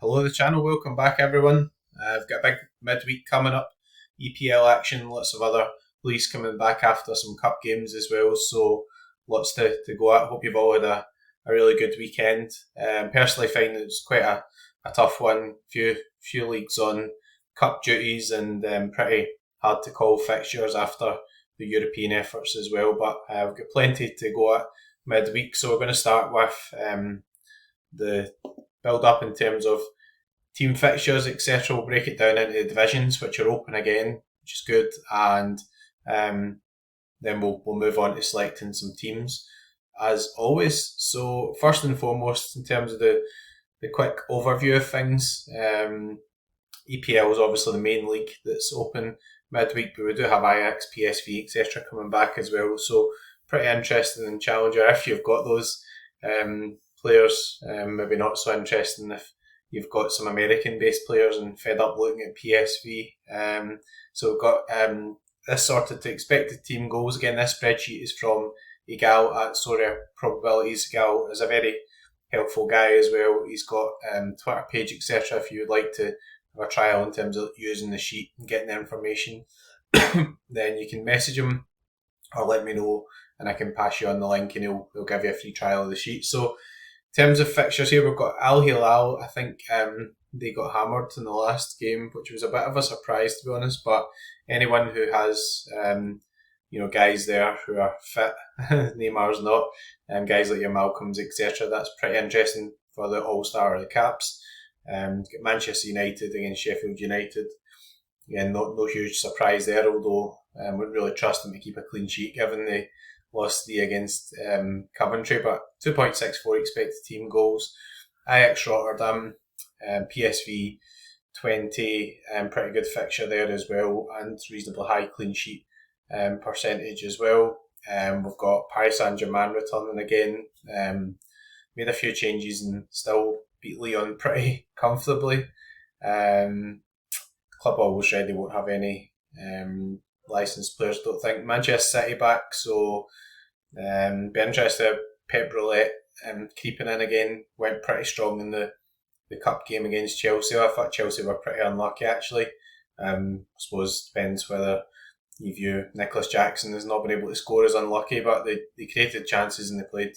Hello, the channel. Welcome back, everyone. I've got a big midweek coming up, EPL action, lots of other leagues coming back after some cup games as well. So lots to go at. Hope you've all had a really good weekend. Personally, find it's quite a tough one. Few leagues on cup duties and pretty hard to call fixtures after the European efforts as well. But we've got plenty to go at midweek. So we're going to start with the build up in terms of team fixtures, etc. We'll break it down into the divisions, which are open again, which is good, and then we'll move on to selecting some teams as always. So first and foremost, in terms of the quick overview of things, EPL is obviously the main league that's open midweek, but we do have Ajax, PSV, etc. coming back as well. So pretty interesting and challenger if you've got those players. Maybe not so interesting if you've got some American-based players and fed up looking at PSV. So we've got this sorted to expected team goals. Again, this spreadsheet is from Igal at Sorare Probabilities. Igal is a very helpful guy as well. He's got Twitter page, etc. If you would like to have a trial in terms of using the sheet and getting the information, then you can message him or let me know and I can pass you on the link and he'll give you a free trial of the sheet. So in terms of fixtures here, we've got Al Hilal. I think they got hammered in the last game, which was a bit of a surprise to be honest. But anyone who has guys there who are fit, Neymar's not, guys like your Malcolms, etc. That's pretty interesting for the All-Star or the Caps. Got Manchester United against Sheffield United. Again, no huge surprise there, although wouldn't really trust them to keep a clean sheet given they lost the against Coventry, but 2.64 expected team goals. Ajax Rotterdam, PSV 20, pretty good fixture there as well, and reasonably high clean sheet percentage as well. We've got Paris Saint-Germain returning again, made a few changes and still beat Lyon pretty comfortably. Club always ready, won't have any licensed players, don't think. Manchester City back, so be interested. Pep Roulette creeping in again, went pretty strong in the cup game against Chelsea. I thought Chelsea were pretty unlucky actually. I suppose depends whether you view Nicholas Jackson as not being able to score as unlucky, but they created chances and they played,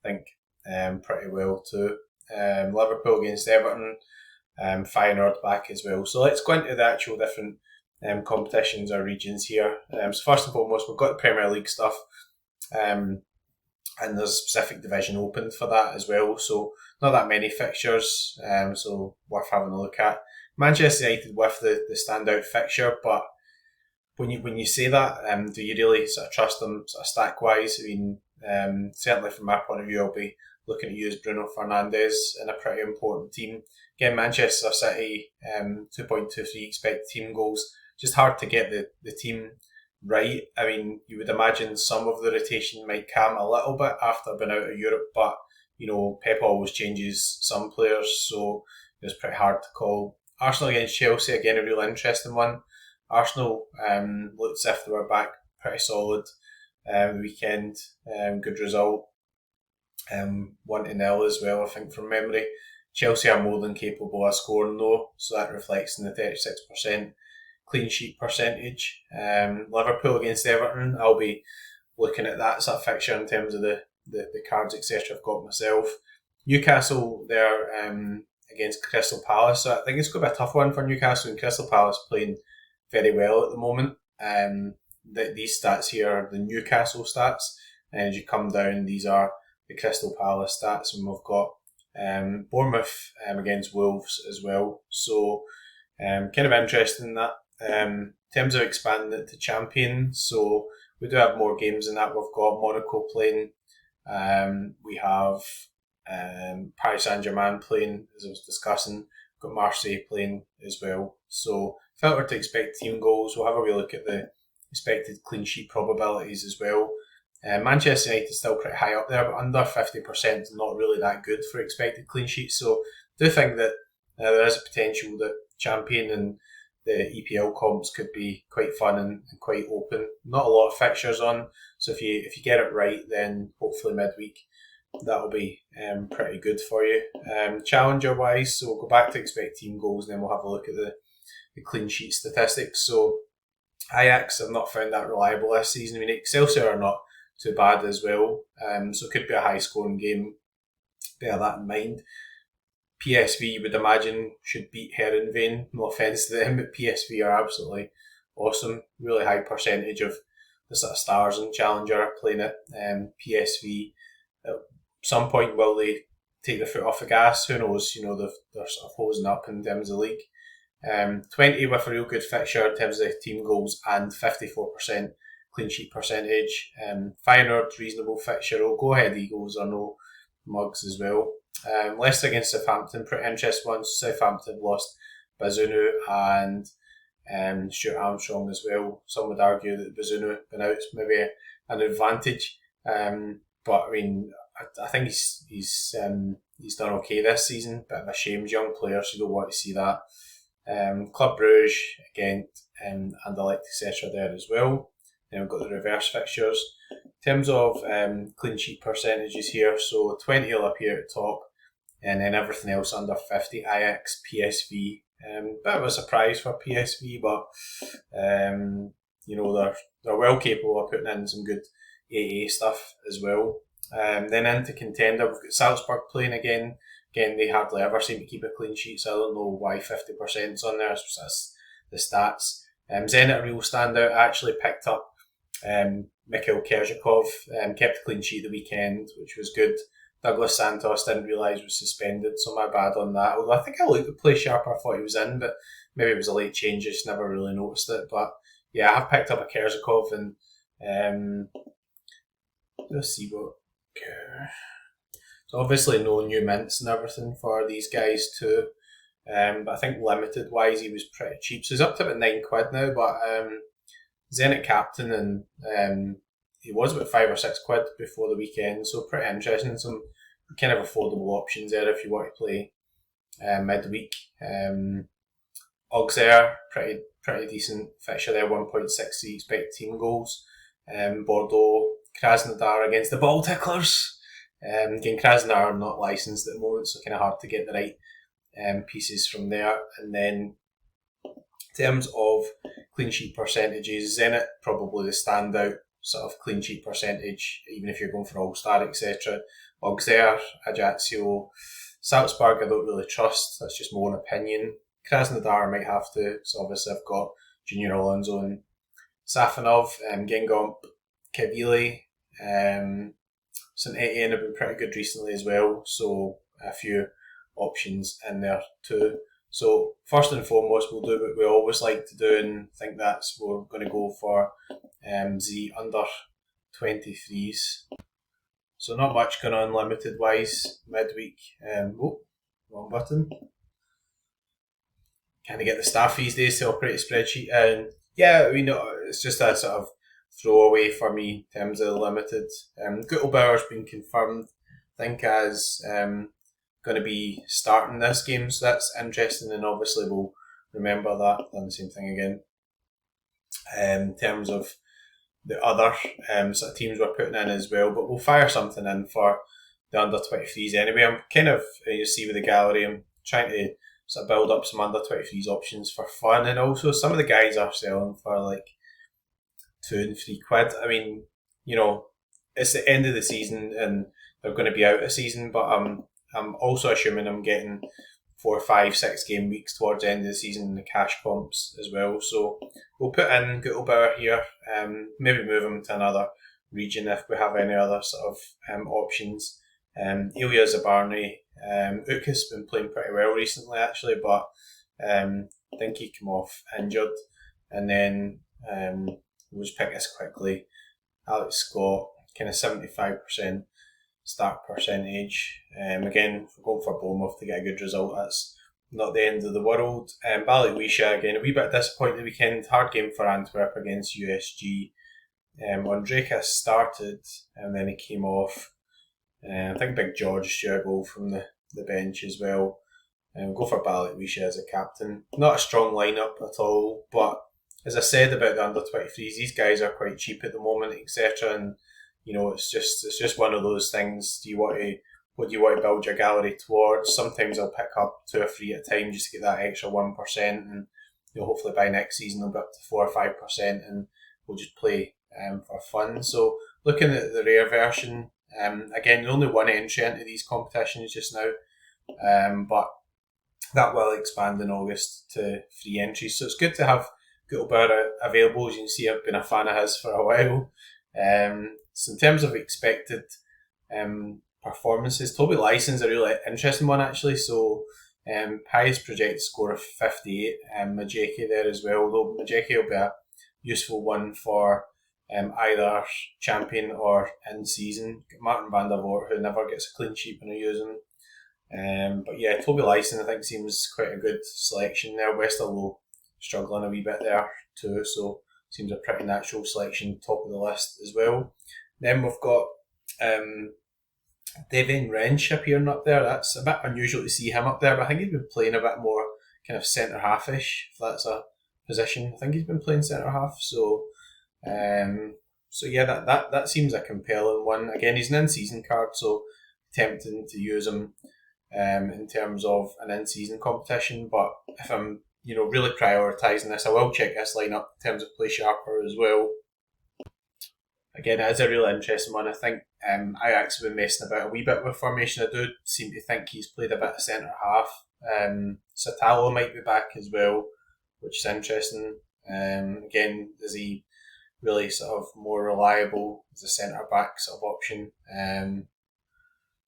I think, pretty well too. Liverpool against Everton, Feyenoord back as well. So let's go into the actual different competitions or regions here. So first and foremost, we've got the Premier League stuff, and there's a specific division open for that as well. So not that many fixtures, so worth having a look at. Manchester United with the standout fixture, but when you say that, do you really sort of trust them sort of stack wise? I mean, certainly from my point of view, I'll be looking to use Bruno Fernandes in a pretty important team. Again, Manchester City, 2.23 expected team goals. Just hard to get the team right. I mean, you would imagine some of the rotation might calm a little bit after being out of Europe, but Pep always changes some players, so it's pretty hard to call. Arsenal against Chelsea, again, a real interesting one. Arsenal looked as if they were back pretty solid the weekend. Good result. 1-0 as well, I think, from memory. Chelsea are more than capable of scoring though, so that reflects in the 36% clean sheet percentage. Liverpool against Everton, I'll be looking at that sort of fixture in terms of the cards, etc. I've got myself. Newcastle there against Crystal Palace, so I think it's going to be a tough one for Newcastle, and Crystal Palace playing very well at the moment. These stats here are the Newcastle stats, and as you come down, these are the Crystal Palace stats, and we've got Bournemouth against Wolves as well. So kind of interesting that. In terms of expanding it to champion, so we do have more games than that. We've got Monaco playing, we have Paris Saint-Germain playing, as I was discussing. We've got Marseille playing as well. So if I were to expect team goals, we'll have a wee look at the expected clean sheet probabilities as well. Manchester United is still pretty high up there, but under 50% is not really that good for expected clean sheets. So I do think that there is a potential that champion and the EPL comps could be quite fun and quite open. Not a lot of fixtures on, so if you get it right, then hopefully midweek that'll be pretty good for you. Challenger wise, so we'll go back to expect team goals, and then we'll have a look at the clean sheet statistics. So Ajax, I've not found that reliable this season. I mean, Excelsior are not too bad as well, so it could be a high scoring game. Bear that in mind. PSV, you would imagine, should beat Heerenveen. No offence to them, but PSV are absolutely awesome. Really high percentage of the sort of stars in Challenger are playing it. PSV, at some point, will they take their foot off the gas? Who knows? You know, they're sort of hosing up in terms of the league. 20 with a real good fixture in terms of team goals and 54% clean sheet percentage. Feyenoord, reasonable fixture. Will go ahead Eagles or no mugs as well. Leicester against Southampton, pretty interesting ones. Southampton lost Bazunu and Stuart Armstrong as well. Some would argue that Bazunu been out maybe an advantage, but I mean, I think he's done okay this season. Bit of a shame, young player, so you don't want to see that. Club Brugge, Ghent, and Anderlecht, etc. there as well. Then we've got the reverse fixtures. In terms of clean sheet percentages here, so 20 will appear at the top, and then everything else under 50. Ajax, PSV, bit of a surprise for PSV, but you know, they're well capable of putting in some good AA stuff as well. Then into Contender, we've got Salzburg playing again. Again, they hardly ever seem to keep a clean sheet, so I don't know why 50% is on there. That's the stats. Zenit, a real standout. I actually picked up Mikhail Kerzhakov, kept a clean sheet the weekend, which was good. Douglas Santos didn't realise was suspended, so my bad on that. Although I think I looked at play sharp, I thought he was in, but maybe it was a late change, just never really noticed it. But yeah, I have picked up a Kerzhakov, and let's see what. So obviously no new mints and everything for these guys too. But I think limited wise he was pretty cheap. So he's up to about £9 now, but Zenit captain, and he was about £5 or £6 before the weekend, so pretty interesting. Some kind of affordable options there if you want to play midweek. Auxerre, pretty decent fixture there, 1.63 expected team goals. Bordeaux, Krasnodar against the ball ticklers. Again, Krasnodar are not licensed at the moment, so kind of hard to get the right pieces from there. And then in terms of clean sheet percentages, Zenit probably the standout sort of clean sheet percentage, even if you're going for All-Star, etc. Auxerre, Ajaccio, Salzburg I don't really trust, that's just my own opinion. Krasnodar might have to, so obviously I've got Junior Alonso and Safanov, Guingamp, Kavili, St Etienne have been pretty good recently as well, so a few options in there too. So first and foremost, we'll do what we always like to do, and think that's what we're going to go for the under 23s. So not much going on limited wise midweek. Wrong button. Kind of get the staff these days to operate a spreadsheet, and yeah, I mean it's just a sort of throwaway for me in terms of the limited. Guttelbauer's been confirmed, I think, as going to be starting this game, so that's interesting, and obviously we'll remember that. Done the same thing again. In terms of the other sort of teams we're putting in as well, but we'll fire something in for the under 23s anyway. I'm kind of, you see with the gallery, I'm trying to sort of build up some under 23s options for fun, and also some of the guys are selling for like £2 and £3. I mean, you know, it's the end of the season and they're going to be out of season, but I'm also assuming I'm getting 4, 5, 6 game weeks towards the end of the season in the cash comps as well. So we'll put in Guttelbauer here, maybe move him to another region if we have any other sort of options. Ilya Zabarny, Uka's been playing pretty well recently actually, but I think he came off injured. And then we'll just pick this quickly. Alex Scott, kind of 75% start percentage. Again, if we're going for Bournemouth to get a good result, that's not the end of the world. Balikwisha, again, a wee bit disappointed the weekend. Hard game for Antwerp against USG. Ondrejka started and then he came off. I think Big George drew a goal from the bench as well. We'll go for Balikwisha as a captain. Not a strong lineup at all, but as I said about the under 23s, these guys are quite cheap at the moment, etc. And it's just one of those things. What do you want to build your gallery towards? Sometimes I'll pick up 2 or 3 at a time just to get that extra 1%, and hopefully by next season they'll be up to 4 or 5%, and we'll just play for fun. So looking at the rare version, again, only one entry into these competitions just now, but that will expand in August to 3 entries. So it's good to have Gutenberg available. As you can see, I've been a fan of his for a while. So in terms of expected performances, Toby Lyson's a really interesting one actually. So highest projected score of 58. Majeki there as well, though Majeki will be a useful one for either champion or in season. Martin van der Voort, who never gets a clean sheet when I use him. But yeah, Toby Lyson I think seems quite a good selection there. Westerlo struggling a wee bit there too, so seems a pretty natural selection, top of the list as well. Then we've got Devin Wrench appearing up there. That's a bit unusual to see him up there, but I think he's been playing a bit more kind of centre half-ish, if that's a position. I think he's been playing centre half, so yeah, that seems a compelling one. Again, he's an in-season card, so tempting to use him in terms of an in-season competition. But if I'm really prioritising this, I will check this lineup in terms of play sharper as well. Again, it is a really interesting one. I think Ajax have been messing about a wee bit with formation. I do seem to think he's played a bit of centre half. Satalo might be back as well, which is interesting. Again, is he really sort of more reliable as a centre back sort of option?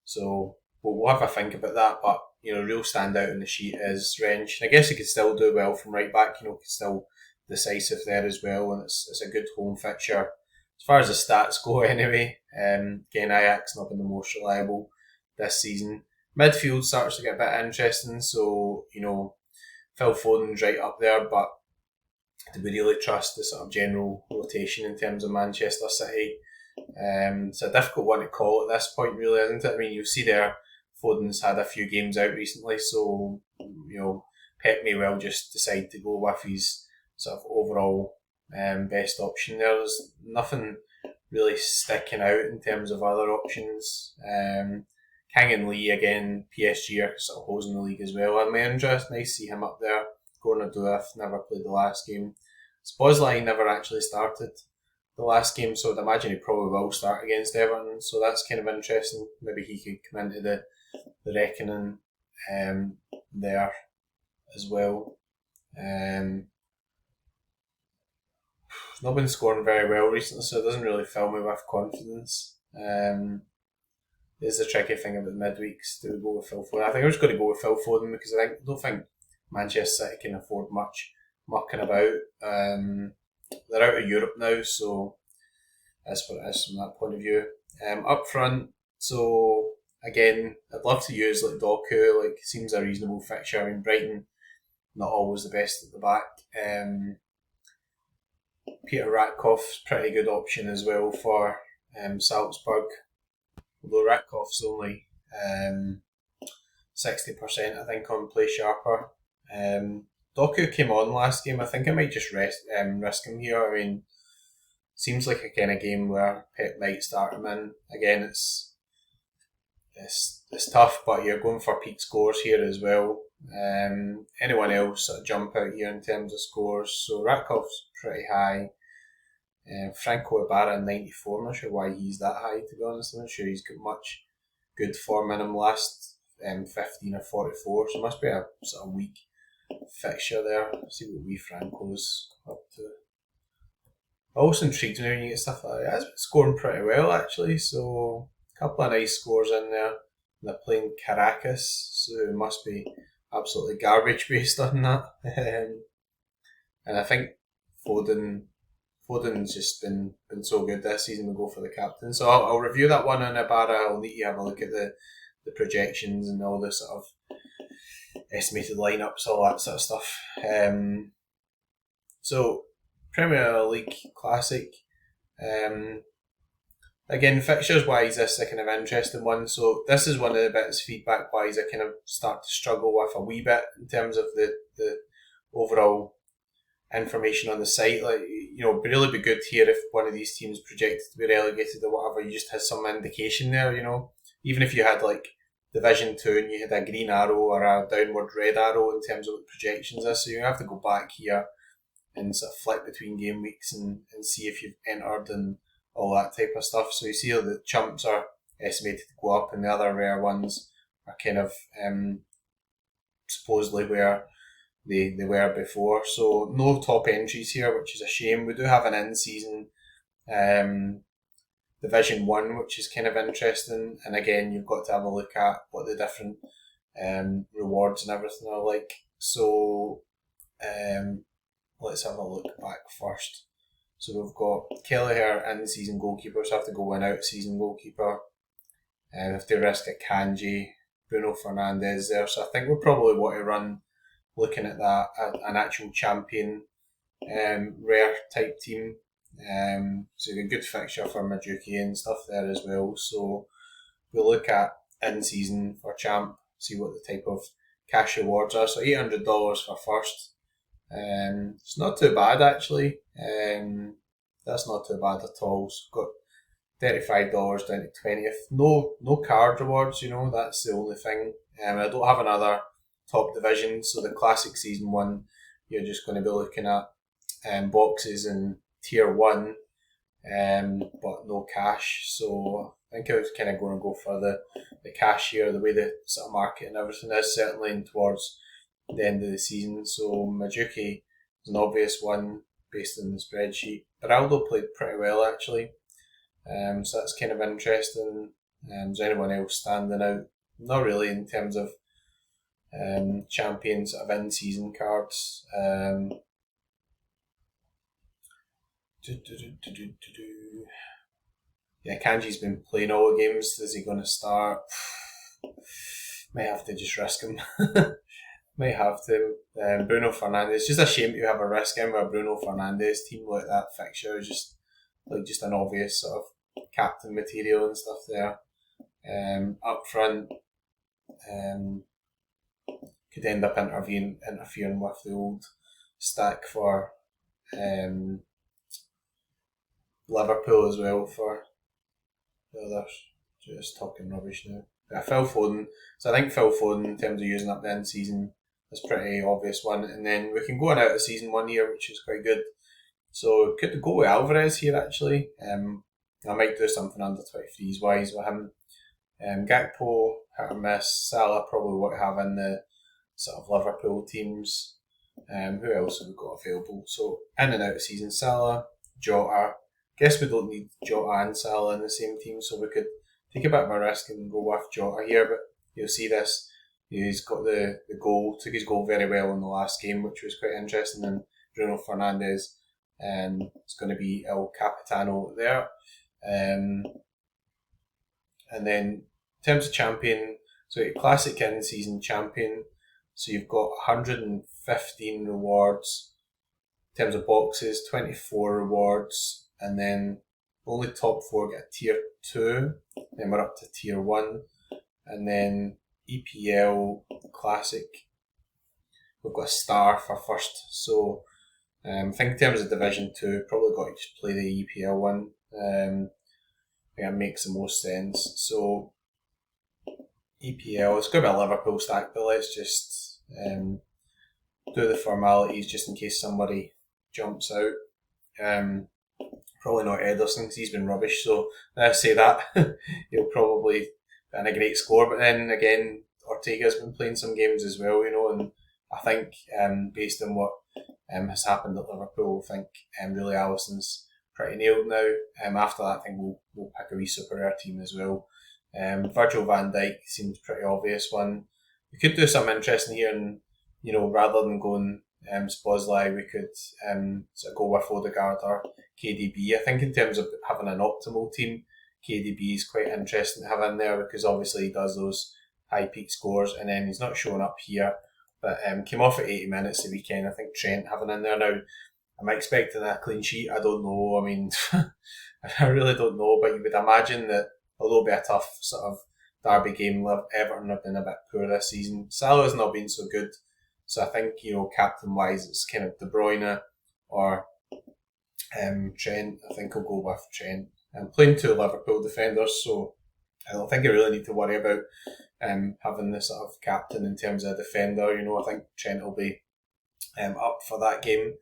So we'll have a think about that. But real standout in the sheet is Wrench. I guess he could still do well from right back. Could still decisive there as well, and it's a good home fixture. As far as the stats go anyway, again, Ajax not been the most reliable this season. Midfield starts to get a bit interesting, so, Phil Foden's right up there, but do we really trust the sort of general rotation in terms of Manchester City? It's a difficult one to call at this point, really, isn't it? I mean, you'll see there, Foden's had a few games out recently, so, Pep may well just decide to go with his sort of overall best option there. There's nothing really sticking out in terms of other options. King and Lee, again, PSG are sort of hosing the league as well. And Menja, nice to see him up there. Gordon Aduaf never played the last game. Szoboszlai never actually started the last game, so I'd imagine he probably will start against Everton. So that's kind of interesting. Maybe he could come into the reckoning there as well. He's not been scoring very well recently, so it doesn't really fill me with confidence. Is the tricky thing about midweeks. Do we go with Phil Foden? I think I'm just going to go with Phil Foden because I don't think Manchester City can afford much mucking about. They're out of Europe now, so that's what it is from that point of view. Up front, so again, I'd love to use like Doku. Seems a reasonable fixture. I mean, Brighton not always the best at the back. Peter Ratkoff's pretty good option as well for Salzburg. Although Ratkoff's only 60%, I think, on play sharper. Doku came on last game. I think I might just risk him here. I mean, seems like a kind of game where Pep might start him in. Again, it's tough, but you're going for peak scores here as well. Anyone else sort of jump out here in terms of scores? So Ratkoff's pretty high. Franco Ibarra 94. I'm not sure why he's that high, to be honest. I'm not sure he's got much good form in him last 15 or 44. So it must be a sort of weak fixture there. Let's see what wee Franco's up to. Also intrigued when you get stuff like that. He's been scoring pretty well actually. So a couple of nice scores in there. They're playing Caracas, so it must be absolutely garbage based on that. And I think Foden's just been so good this season. We'll go for the captain. So I'll review that one on Ibarra. I'll need to have a look at the projections and all the sort of estimated lineups, all that sort of stuff. So Premier League Classic. Again, fixtures wise, this is a kind of interesting one. So this is one of the bits feedback wise I kind of start to struggle with a wee bit in terms of the overall information on the site. Like, it'd really be good here if one of these teams projected to be relegated or whatever, you just had some indication there, Even if you had like Division 2 and you had a green arrow or a downward red arrow in terms of what projections is. So you have to go back here and sort of flick between game weeks and see if you've entered and all that type of stuff. So you see how the chumps are estimated to go up and the other rare ones are kind of supposedly where they were before. So no top entries here, which is a shame. We do have an in-season Division 1, which is kind of interesting. And again, you've got to have a look at what the different rewards and everything are like. So let's have a look back first. So we've got Kelleher in-season goalkeeper, so have to go an out-season goalkeeper. And have to risk a Kanji, Bruno Fernandes there. So I think we'll probably want to run, looking at that, an actual champion rare type team. So a good fixture for Midweek and stuff there as well. So we'll look at in-season for champ, see what the type of cash rewards are. So $800 for first. It's not too bad actually. That's not too bad at all. So got $35 down to 20th. No card rewards, that's the only thing. I don't have another top division, so the classic season 1, you're just going to be looking at boxes in tier 1, but no cash. So I think I was kind of going to go for the cash here, the way the sort of market and everything is settling towards the end of the season. So Majuki is an obvious one based on the spreadsheet. Ronaldo played pretty well actually. So that's kind of interesting. Is anyone else standing out? Not really in terms of champions of in-season cards. Yeah, Kanji's been playing all the games. Is he going to start? Might have to just risk him. Might have to. Bruno Fernandes. Just a shame to have a risk in with a Bruno Fernandes team like that fixture. Just an obvious sort of captain material and stuff there. Up front, could end up interfering with the old stack for Liverpool as well for the others. Just talking rubbish now. Yeah, Phil Foden. So I think Phil Foden, in terms of using up the end season, is a pretty obvious one. And then we can go on out of season 1 here, which is quite good. So could go with Alvarez here actually. I might do something under 23s wise with him. Gakpo, hit or miss. Salah probably what I have in the sort of Liverpool teams. Who else have we got available? So in and out of season, Salah, Jota. Guess we don't need Jota and Salah in the same team, so we could take a bit of a risk and go with Jota here. But you'll see this. He's got the goal, took his goal very well in the last game, which was quite interesting. And Bruno Fernandes is going to be El Capitano there. And then in terms of champion, so a classic in-season champion. So you've got 115 rewards in terms of boxes, 24 rewards, and then only top 4 get a tier 2. Then we're up to tier 1, and then EPL classic. We've got a star for first. So I think in terms of Division 2, probably got to just play the EPL one. I think it makes the most sense. So EPL, it's going to be a Liverpool stack, but let's just do the formalities just in case somebody jumps out. Probably not Ederson because he's been rubbish, so I say that he'll probably be in a great score. But then again, Ortega's been playing some games as well, and I think based on what has happened at Liverpool, I think really Alisson's pretty nailed now. After that, I think we'll pick a wee super rare team as well. Virgil van Dijk seems pretty obvious one. We could do something interesting here, and rather than going Szoboszlai, we could sort of go with Odegaard or KDB. I think in terms of having an optimal team, KDB is quite interesting to have in there because obviously he does those high peak scores, and then he's not showing up here, but came off at 80 minutes the weekend. I think Trent having in there now. Am I expecting a clean sheet? I don't know. I mean, I really don't know, but you would imagine that although it'll be a tough sort of derby game, Everton have been a bit poor this season. Salah's not been so good. So I think, captain-wise, it's kind of De Bruyne, or Trent. I think I'll go with Trent. I'm playing 2 Liverpool defenders, so I don't think I really need to worry about having the sort of captain in terms of defender. I think Trent will be up for that game.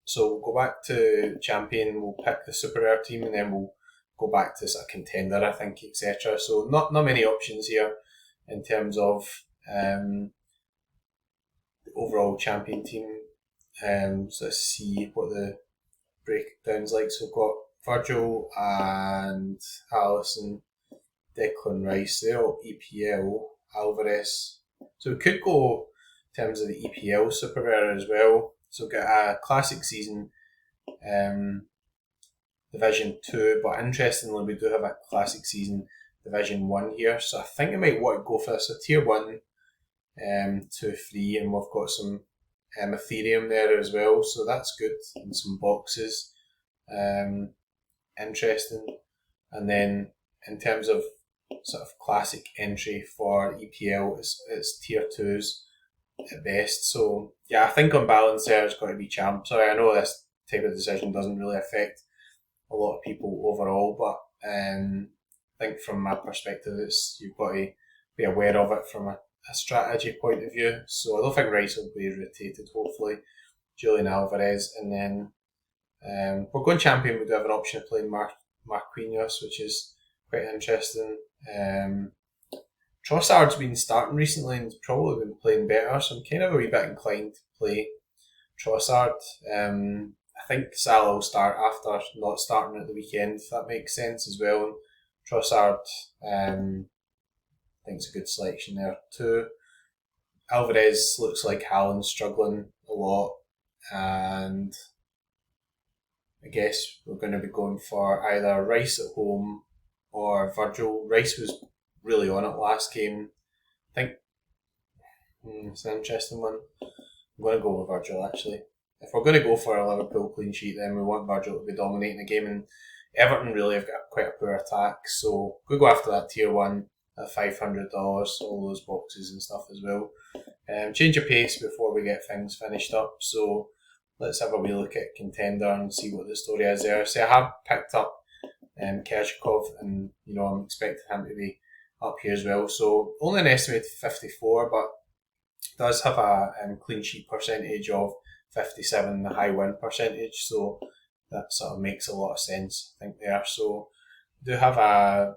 So we'll go back to champion, we'll pick the super rare team, and then we'll go back to sort of contender, I think, etc. So not many options here in terms of the overall champion team. So let's see what the breakdown's like. So we've got Virgil and Alisson, Declan Rice, they're all EPL, Alvarez. So we could go in terms of the EPL super rare as well. So we've got a classic season Division 2, but interestingly we do have a classic season Division 1 here. So I think I might want to go for this. So tier 1, 2, 3, and we've got some Ethereum there as well. So that's good, and some boxes. Interesting. And then in terms of sort of classic entry for EPL, it's tier 2s at best. So yeah, I think on balance there it's got to be champ. Sorry, I know this type of decision doesn't really affect a lot of people overall, but I think from my perspective, you've got to be aware of it from a strategy point of view. So I don't think Rice will be rotated, hopefully. Julian Alvarez, and then we're going champion. We do have an option of playing Marquinhos, which is quite interesting. Trossard's been starting recently and probably been playing better, so I'm kind of a wee bit inclined to play Trossard. I think Salah will start after not starting at the weekend, if that makes sense as well. Trossard, I think it's a good selection there too. Alvarez looks like Haaland's struggling a lot, and I guess we're going to be going for either Rice at home or Virgil. Rice was really on it last game. I think it's an interesting one. I'm going to go with Virgil actually. If we're going to go for a Liverpool clean sheet, then we want Virgil to be dominating the game, and Everton really have got quite a poor attack, so we'll go after that tier 1 at $500, all those boxes and stuff as well. Change of pace before we get things finished up, so let's have a wee look at Contender and see what the story is there. So I have picked up Kershikov, and I'm expecting him to be up here as well, so only an estimated 54, but does have a clean sheet percentage of 57, the high win percentage, so that sort of makes a lot of sense, I think, there. So we do have a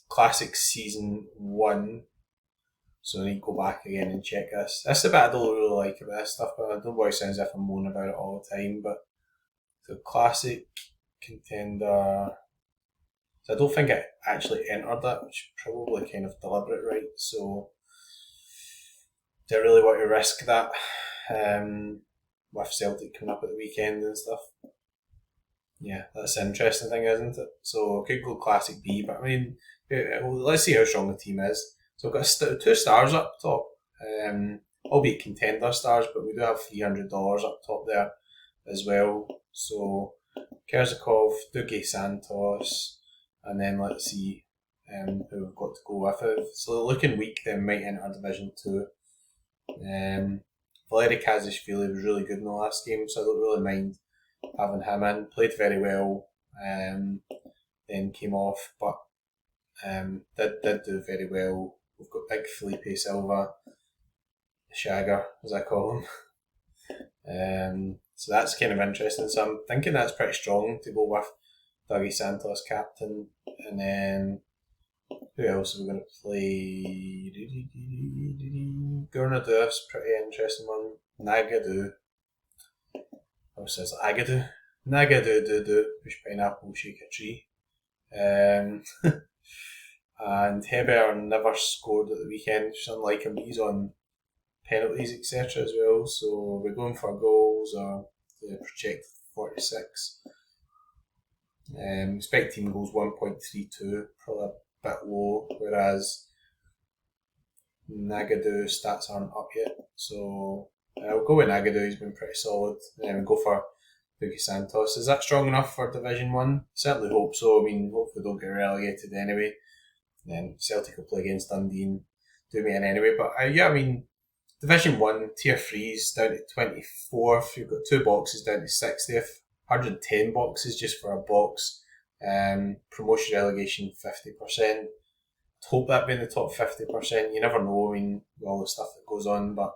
classic season 1, so I need to go back again and check this. This is the bit I don't really like about this stuff, but I don't want to sound as if I'm moaning about it all the time. But the classic Contender, so I don't think it actually entered that, which is probably kind of deliberate, right? So do I really want to risk that with Celtic coming up at the weekend and stuff? Yeah, that's an interesting thing, isn't it? So I could go classic B, but I mean, let's see how strong the team is. So we've got 2 stars up top, albeit Contender stars, but we do have $300 up top there as well. So Kerzakov, Dougie Santos, and then let's see who we've got to go with. So looking weak, then might enter Division 2. Valeri Kazishvili was really good in the last game, so I don't really mind having him in. Played very well, then came off, but did do very well. We've got big Felipe Silva, the Shagger, as I call him. So that's kind of interesting. So I'm thinking that's pretty strong to go with Dougie Santos captain, and then who else are we going to play? Gurnadou's pretty interesting one. Nagadu. Oh, it says Agadu. Nagadu, push pineapple, shake a tree. And Heber never scored at the weekend, which is unlike him. He's on penalties, etc. as well. So we're going for goals or the projected 46. Expect team goals 1.32, probably a bit low, whereas Nagadu stats aren't up yet. So we'll go with Nagadu, he's been pretty solid. And then we'll go for Dougie Santos. Is that strong enough for Division 1? Certainly hope so. I mean, hopefully don't get relegated anyway. Then Celtic will play against Dundee and do me in anyway. But yeah, I mean, Division 1, Tier 3's down to 24th. You've got 2 boxes down to 60th. 110 boxes just for a box. Promotion relegation 50%. Hope that be in the top 50%. You never know, all the stuff that goes on, but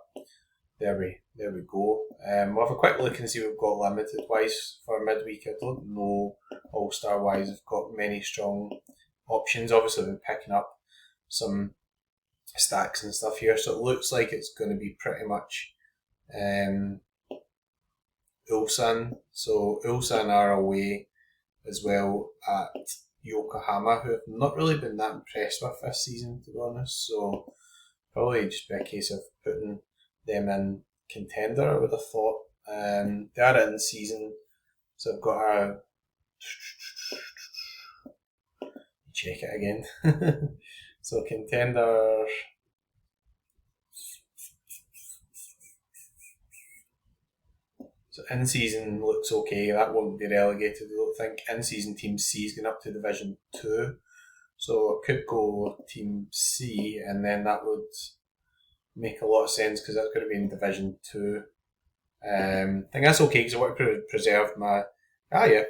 there we go. We'll have a quick look and see what we've got limited wise for midweek. I don't know All-Star wise, I've got many strong options. Obviously, I've been picking up some stacks and stuff here, so it looks like it's going to be pretty much Ulsan. So Ulsan are away as well at Yokohama, who have not really been that impressed with this season, to be honest. So probably just be a case of putting them in contender, I would have thought. They are in season, so I've got a check it again. So contender. So in season looks okay. That won't be relegated, I don't think. In season Team C is going up to Division 2. So I could go Team C, and then that would make a lot of sense because that's going to be in Division 2. I think that's okay because I want to preserve my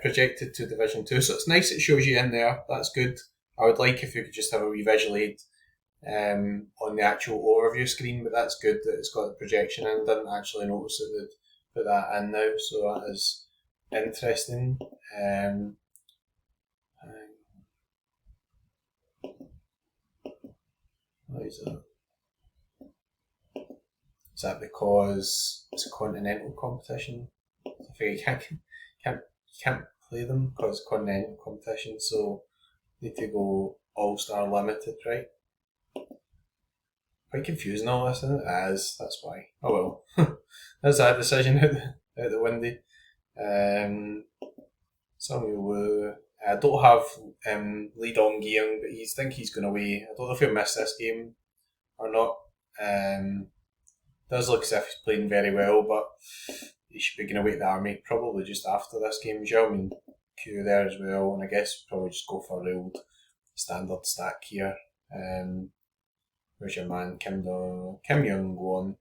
projected to Division 2. So it's nice it shows you in there. That's good. I would like if you could just have a wee visual aid on the actual overview screen, but that's good that it's got the projection in. I didn't actually notice that they'd put that in now, so that is interesting. What is that? Is that because it's a continental competition? I figure you can't play them because it's continental competition, so you need to go All-Star Limited, right? Quite confusing all this, isn't it? That's why. Oh well. There's that decision out the windy. Samuel Wu. I don't have Lee Dong-gyung, but I think he's going away. I don't know if he'll miss this game or not. Does look as if he's playing very well, but he should be going away to the army probably just after this game. Xiaomin Q there as well, and I guess probably just go for the old standard stack here. Where's your man Kim Young Won?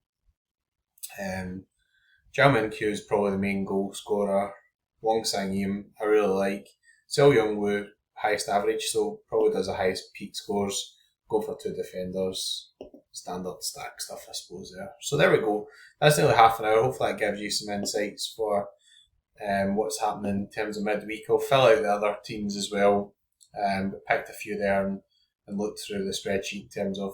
Xiaomin Q is probably the main goal scorer. Wong Sang Yim I really like. Seo Young Woo highest average, so probably does the highest peak scores. Go for 2 defenders. Standard stack stuff, I suppose, there. So there we go. That's nearly half an hour. Hopefully that gives you some insights for what's happening in terms of midweek. I'll fill out the other teams as well, but picked a few there and looked through the spreadsheet in terms of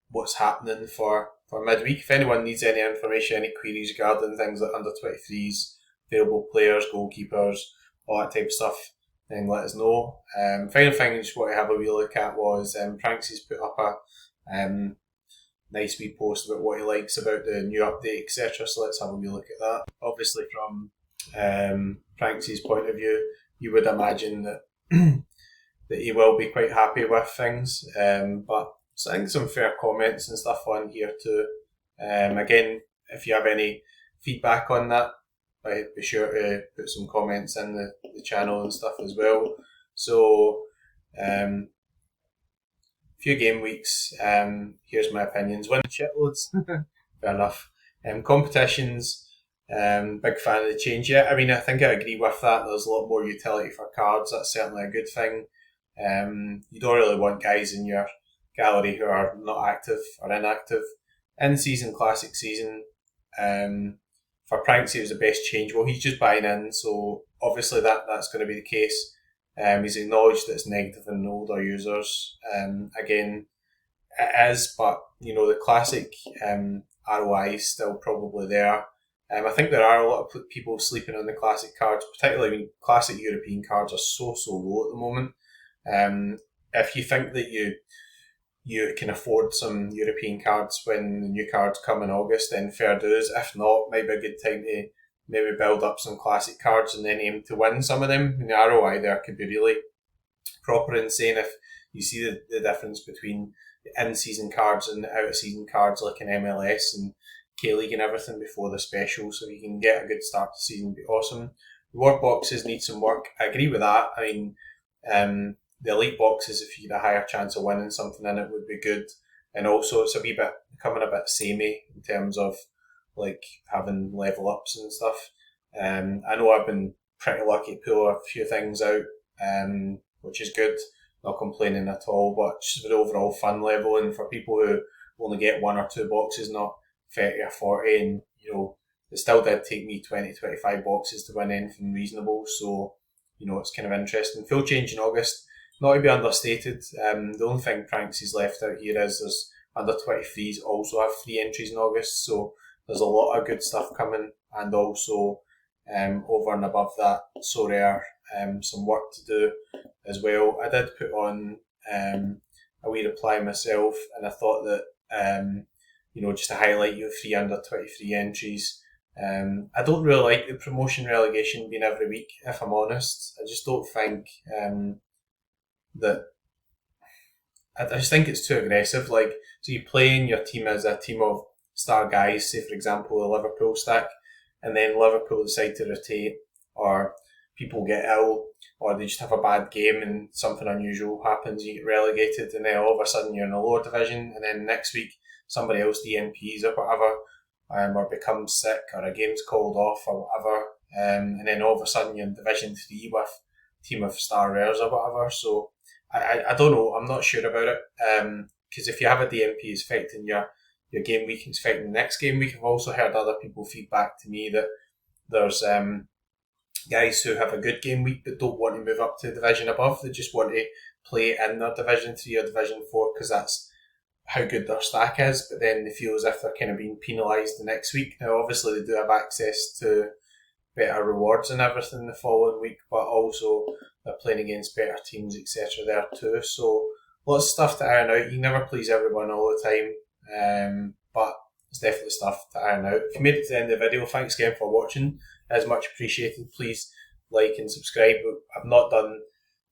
what's happening for midweek. If anyone needs any information, any queries regarding things like under 23s, available players, goalkeepers, all that type of stuff, then let us know. Final thing I just want to have a wee look at was Pranksy's put up a nice wee post about what he likes about the new update, etc. So let's have a wee look at that. Obviously, from Pranksy's point of view, you would imagine that that he will be quite happy with things. But I think some fair comments and stuff on here too. Again, if you have any feedback on that, be sure to put some comments in the channel and stuff as well. So, few game weeks. Here's my opinions. Win shitloads. Fair enough. Competitions. Big fan of the change. Yeah, I mean, I think I agree with that. There's a lot more utility for cards. That's certainly a good thing. You don't really want guys in your gallery who are not active or inactive. In season, classic season, for Pranksy it was the best change. Well, he's just buying in, so obviously that's going to be the case. He's acknowledged that it's negative in older users. Again, it is, but the classic ROI is still probably there. I think there are a lot of people sleeping on the classic cards, particularly when classic European cards are so low at the moment. If you think that you can afford some European cards when the new cards come in August, then fair dues. If not, might be a good time to maybe build up some classic cards and then aim to win some of them. And the ROI there could be really proper insane if you see the difference between the in-season cards and the out-of-season cards like in MLS and K-League and everything before the special. So if you can get a good start to the season, it'd be awesome. Reward boxes need some work. I agree with that. I mean, the elite boxes, if you had a higher chance of winning something in it, would be good. and also it's a wee bit becoming a bit samey in terms of like having level ups and stuff. I know I've been pretty lucky to pull a few things out, which is good. Not complaining at all, but just the overall fun level, and for people who only get 1 or 2 boxes, not 30 or 40, and it still did take me 20, 25 boxes to win anything reasonable, so it's kind of interesting. Full change in August, not to be understated. The only thing Pranks is left out here is there's under 23s also have 3 entries in August, so there's a lot of good stuff coming, and also over and above that, Sorare, some work to do as well. I did put on a wee reply myself, and I thought that just to highlight you 3 under 23 entries. I don't really like the promotion relegation being every week, if I'm honest. I just don't think that. I just think it's too aggressive. Like, so you play in your team as a team of star guys, say for example the Liverpool stack, and then Liverpool decide to rotate, or people get ill, or they just have a bad game and something unusual happens, you get relegated, and then all of a sudden you're in a lower division, and then next week somebody else DNPs or whatever, or becomes sick, or a game's called off or whatever, and then all of a sudden you're in Division 3 with a team of star rares or whatever. So I don't know, I'm not sure about it, because if you have a DNP it's affecting your game week, it's affecting the next game week. I've also heard other people feedback to me that there's guys who have a good game week but don't want to move up to division above. They just want to play in their Division 3 or Division 4 because that's how good their stack is, but then they feel as if they're kind of being penalised the next week. Now obviously they do have access to better rewards and everything the following week, but also they're playing against better teams, etc. there too. So lots of stuff to iron out. You can never please everyone all the time, but it's definitely stuff to iron out. If you made it to the end of the video, thanks again for watching. It is much appreciated. Please like and subscribe. I've not done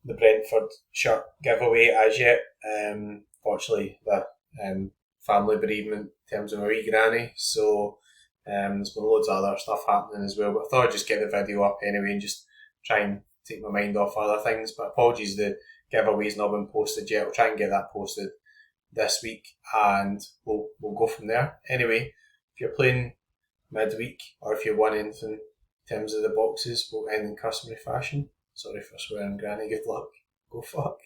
the Brentford shirt giveaway as yet. Fortunately, the family bereavement in terms of my wee granny, so there's been loads of other stuff happening as well, but I thought I'd just get the video up anyway and just try and take my mind off other things. But apologies, the giveaway's not been posted yet. I'll try and get that posted this week, and we'll go from there. Anyway, if you're playing midweek, or if you won anything in terms of the boxes, we'll end in customary fashion. Sorry for swearing, Granny. Good luck. Go fuck.